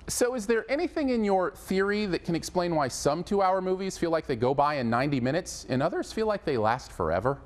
So is there anything in your theory that can explain why some 2-hour movies feel like they go by in 90 minutes and others feel like they last forever?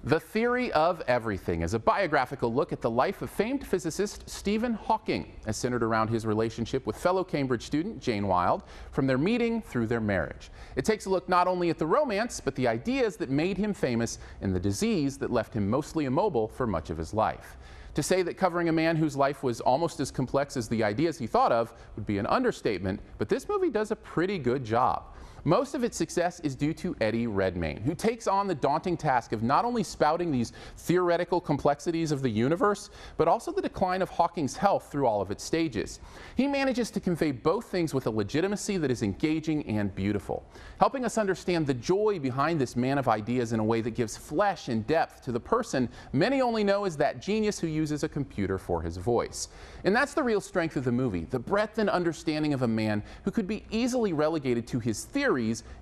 The Theory of Everything is a biographical look at the life of famed physicist Stephen Hawking, as centered around his relationship with fellow Cambridge student Jane Wilde, from their meeting through their marriage. It takes a look not only at the romance, but the ideas that made him famous and the disease that left him mostly immobile for much of his life. To say that covering a man whose life was almost as complex as the ideas he thought of would be an understatement, but this movie does a pretty good job. Most of its success is due to Eddie Redmayne, who takes on the daunting task of not only spouting these theoretical complexities of the universe, but also the decline of Hawking's health through all of its stages. He manages to convey both things with a legitimacy that is engaging and beautiful, helping us understand the joy behind this man of ideas in a way that gives flesh and depth to the person many only know as that genius who uses a computer for his voice. And that's the real strength of the movie, the breadth and understanding of a man who could be easily relegated to his theories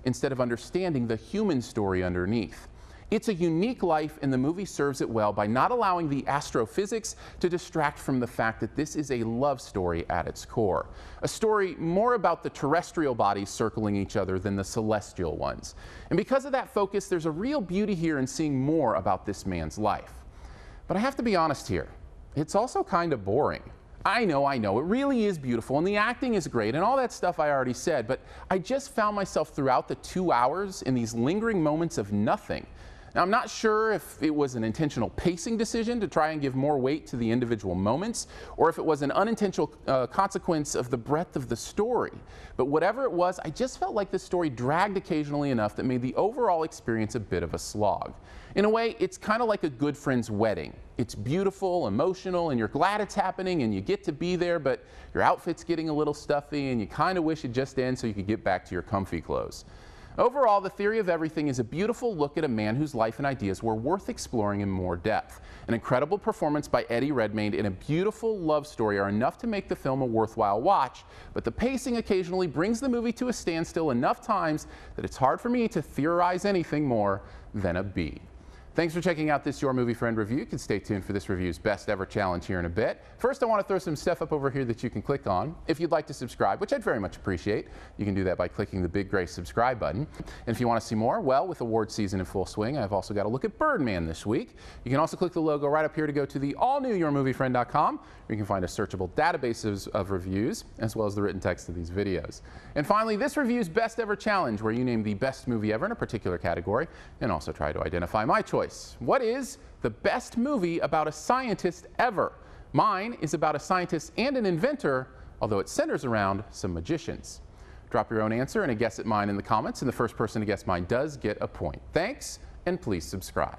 instead of understanding the human story underneath. It's a unique life, and the movie serves it well by not allowing the astrophysics to distract from the fact that this is a love story at its core. A story more about the terrestrial bodies circling each other than the celestial ones. And because of that focus, there's a real beauty here in seeing more about this man's life. But I have to be honest here, it's also kind of boring. I know, it really is beautiful, and the acting is great, and all that stuff I already said, but I just found myself throughout the 2 hours in these lingering moments of nothing. Now, I'm not sure if it was an intentional pacing decision to try and give more weight to the individual moments, or if it was an unintentional consequence of the breadth of the story. But whatever it was, I just felt like the story dragged occasionally enough that made the overall experience a bit of a slog. In a way, it's kind of like a good friend's wedding. It's beautiful, emotional, and you're glad it's happening, and you get to be there, but your outfit's getting a little stuffy, and you kind of wish it just ended so you could get back to your comfy clothes. Overall, The Theory of Everything is a beautiful look at a man whose life and ideas were worth exploring in more depth. An incredible performance by Eddie Redmayne and a beautiful love story are enough to make the film a worthwhile watch, but the pacing occasionally brings the movie to a standstill enough times that it's hard for me to theorize anything more than a B. Thanks for checking out this Your Movie Friend review. You can stay tuned for this review's best ever challenge here in a bit. First, I want to throw some stuff up over here that you can click on. If you'd like to subscribe, which I'd very much appreciate, you can do that by clicking the big gray subscribe button. And if you want to see more, well, with award season in full swing, I've also got a look at Birdman this week. You can also click the logo right up here to go to the all-new YourMovieFriend.com, where you can find a searchable database of reviews, as well as the written text of these videos. And finally, this review's best ever challenge, where you name the best movie ever in a particular category, and also try to identify my choice. What is the best movie about a scientist ever? Mine is about a scientist and an inventor, although it centers around some magicians. Drop your own answer and a guess at mine in the comments, and the first person to guess mine does get a point. Thanks, and please subscribe.